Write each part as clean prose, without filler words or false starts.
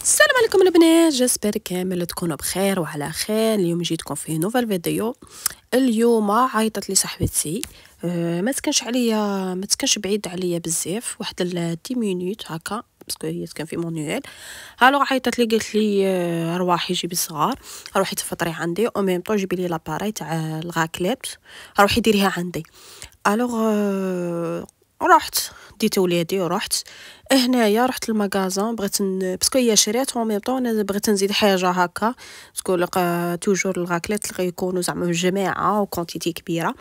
السلام عليكم البنات، جاسبر كامل تكونوا بخير وعلى خير. اليوم جيتكم في نوفال فيديو. اليوم عيطت لي صاحبتي، ما تكنش بعيد عليا بزاف، واحد 10 مينوت هكا، باسكو هي كان في مونيوال. الوغ عيطت لي قالت لي روحي جيبي الصغار، روحي تفطري عندي او ميم طون جيبي لي لاباري تاع الغاكليت، روحي ديريها عندي. الوغ رحت ديت ولادي ورحت هنايا، رحت المغازان، بغيت باسكو هي شريت و ميم طون بغيت نزيد حاجه هكا، باسكو توجور الغاكليت اللي يكونوا زعما جماعه و كونتيتي كبيره.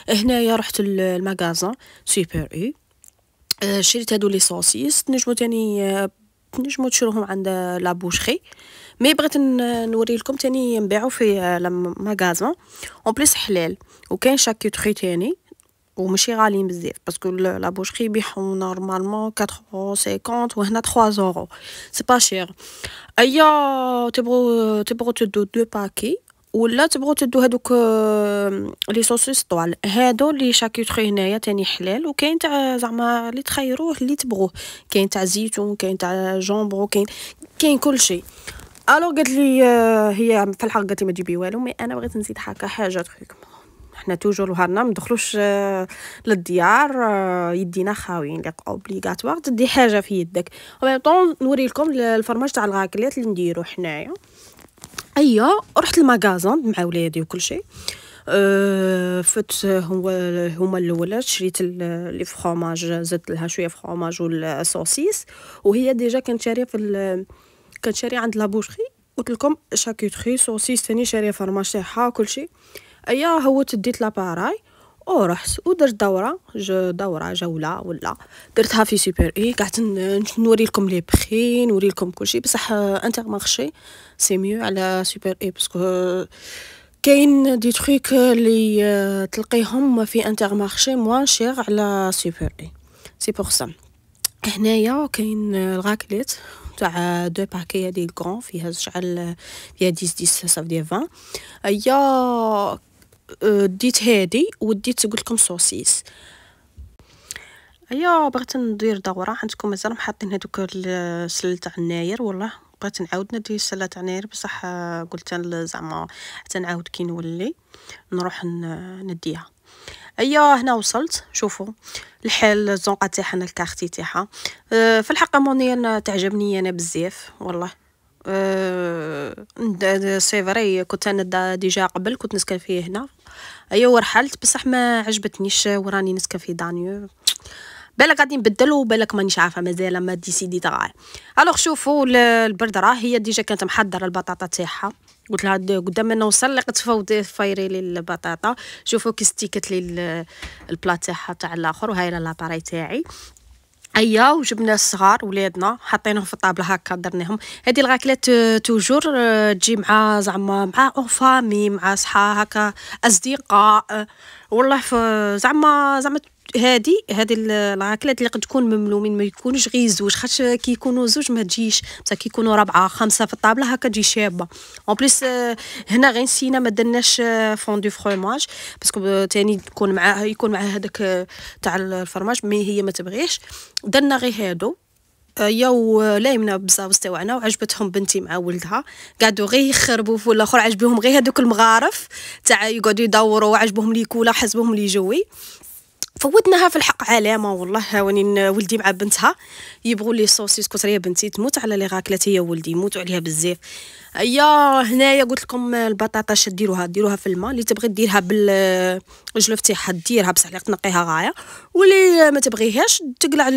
هنايا رحت المغازان سوبر اي، شريت هادو لي صوصيس. تنجمو تشروهم عند لا بوشري، مي بغيت نوري لكم تاني نبيعو في المغازان اون بليس حلال، وكاين شاكيوتري تاني وماشي غاليين بزاف، باسكو لا بوشري يبيعو نورمالمون 450 وهنا 3 يورو، سي با شير. ايا تبغوا تدو 2 باكي ولا تبغوا تدو هادوك لي صوصيس طوال. هادو لي شاكيوتري هنايا تاني حلال، وكاين تاع زعما اللي تخيروه اللي تبغوه، كاين تاع زيتون، كاين تاع جامبرو، كاين كل شيء. الو قالت لي هي في الحق قالت لي ما تجيبي والو، مي انا بغيت نزيد هكا حاجه تخيك. حنا توجور هارنا ما ندخلوش للديار يدينا خاويين، لي اوبليغاتوار تدي حاجه في يدك. و طون نوري لكم الفرماج تاع الغاكليات اللي نديرو حنايا. ايا رحت المغازان مع ولادي وكل شيء. فت هما الاولى شريت لي فروماج، زدت لها شويه فروماج والصوصيس، وهي ديجا كانت شاريه عند لا بوشري. قلت لكم شاكيوتري صوصيس ثاني شاريه فرماج تاعها كل شيء. ايا هو تديت لاباراي ورحت ودرت دوره جوله ولا درتها في سوبر اي. قعدت نوري لكم لي بخي، نوري لكم كل شيء، بصح انترمارشي سي ميو على سوبر اي، باسكو كاين دي تروك اللي تلقيهم في انترمارشي موان شير على سوبر اي، سي بور سا. هنايا كاين الغاكليت تاع 2 باكي هادي الكرون، فيها شحال، فيها 10 صاف ديال 20. ايا ديت هادي وديت قلت لكم صوصيس. ايا بغيت ندير دوره عندكم، مازال حاطين هذوك السل تاع الناير، والله بغيت نعاود ندير السله تاع الناير، بصح قلت زعما حتى نعاود كي نولي نروح نديها. ايا هنا وصلت، شوفوا الحال الزنقه تاعها الكارتي تاعها. في الحق مونيال تعجبني انا بزاف والله. سي فري كنت انا ديجا قبل كنت نسكن فيه هنا. ايوا ورحلت بصح ما عجبتنيش، وراني نسكن في دانيو، بالك غادي نبدل وبالك مانيش عارفه، مازال ما ديسيدي تاع. الوغ شوفوا البرد راه هي ديجا كانت محضره البطاطا تاعها، قلت لها قدام ما نوصل لقيت فوضي فايري لي البطاطا. شوفوا كي ستيكت لي البلا تاعها تاع الاخر، وهاي لاباري تاعي. ايا وجبنا الصغار ولادنا حطيناهم في الطابله هكا درناهم. هذه الغاكلات توجور تجي مع زعما مع اون فامي، مع صحا هكا اصدقاء، والله زعما هذه الغاكلات اللي قد تكون مملومين، ما يكونوش غير زوج، خاطش كي يكونوا زوج ما تجيش، بصح كي يكونوا 4 5 في الطابله هكا تجي شابه. اون بليس هنا غير نسينا ما درناش فون دو فرماج، باسكو تاني يكون معاه هذاك تاع الفرماج، مي هي ما تبغيش. درنا غير هادو ياو لايمنا بزاف تاعنا، وعجبتهم بنتي مع ولدها، قعدوا غير يخربوا في الاخر، عجبهم غير هذوك المغارف تاع يقعدوا يدوروا، وعجبهم لي كولا، حسبهم لي جوي. فوتناها في الحق علامه والله. هاوني ولدي مع بنتها يبغوا لي صوصيس كثريه، بنتي تموت على لي غاكلات، هي ولدي يموتوا عليها بزاف. ايا هنايا قلت لكم البطاطا ديروها في الماء، اللي تبغي ديرها بالجلف تاعها ديرها، بصح اللي تنقيها غايه، واللي ما تبغيهاش تقلع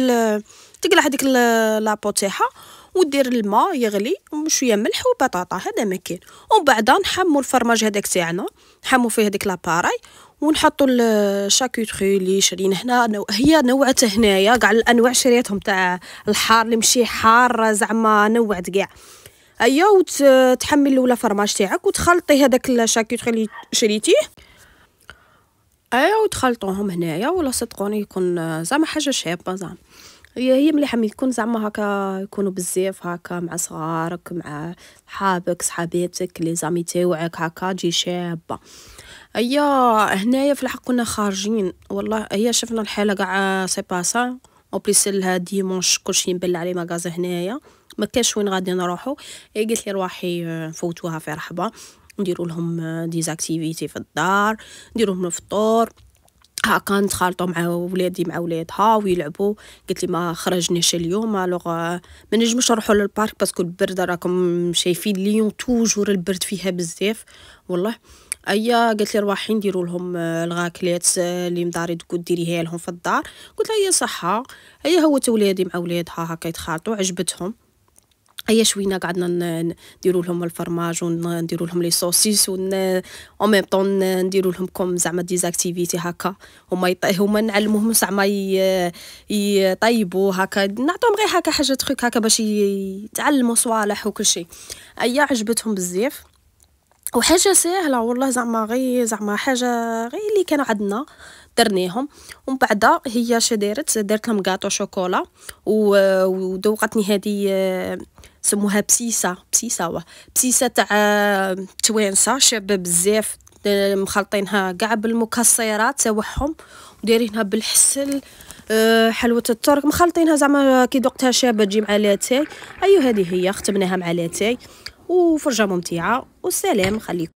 هذيك لابو تاعها ودير الماء يغلي وشويه ملح وبطاطا، هذا ما كاين. ومن بعد نحموا الفرماج هذاك تاعنا، نحموا فيه هذيك لاباراي، ونحطوا الشاكوتري اللي شرينا هنا. هي نوعت هنايا كاع الانواع شريتهم، تاع الحار اللي مشي حار، زعما نوعت كاع. ايا وتحمل الاولى فرماج تاعك وتخلطي هذاك الشاكوتري اللي شريتيه. ايا وتخلطوهم هنايا، ولا صدقوني يكون زعما حاجه شابه زعما. هي مليحه ملي يكون زعما هكا يكونوا بزاف هكا مع صغارك مع صحابك صحاباتك لي زامي تاوعك هكا تجي شابه. هي هنايا في الحق كنا خارجين والله، هي شفنا الحاله كاع سي باسا او بليس لها ديمونش كلشي مبلع عليه مغازا هنايا، ما كاش وين غادي نروحو. هي قالت لي روحي نفوتوها في رحبه، نديروا لهم ديزاكتيفيتي في الدار، نديروا لهم الفطور هاكا نتخالطوا مع ولادي مع ولادها ويلعبوا. قلت لي ما خرجناش اليوم الوغ ما نجمش نروحوا للبارك باسكو البرد راكم شايفين ليون توجور البرد فيها بزاف والله. ايا قالت لي روحي نديروا لهم الغاكلات اللي مداري تقول ديريها لهم في الدار. قلت لها هي صحه، هي هو ولادي مع ولادها هكا يتخالطوا عجبتهم. هي شوينا قعدنا نديروا لهم الفرماج ونديروا لهم لي صوصيس او ميم طون نديروا لهم كوم زعما ديزاكتيفيتي هكا. هما نعلموهم زعما يطيبوا هكا، نعطيهم غير هكا حاجه تخيك هكا باش يتعلموا صوالح وكل شيء. هي عجبتهم بزاف وحاجه ساهله والله، زعما غير زعما حاجه غير اللي كانوا عندنا درناهم. ومن بعد هي دارت لهم غاطو شوكولا وذوقتني هذه سموها بسيسه تاع توانسه شابه بزاف، مخلطينها كاع بالمكسرات تاعهم ودايرينها بالحسل حلوه الترك مخلطينها زعما كي ذقتها شابه تجي مع لاتاي. ايوا هذه هي ختمناها مع لاتاي وفرجه ممتعه والسلام خليكم.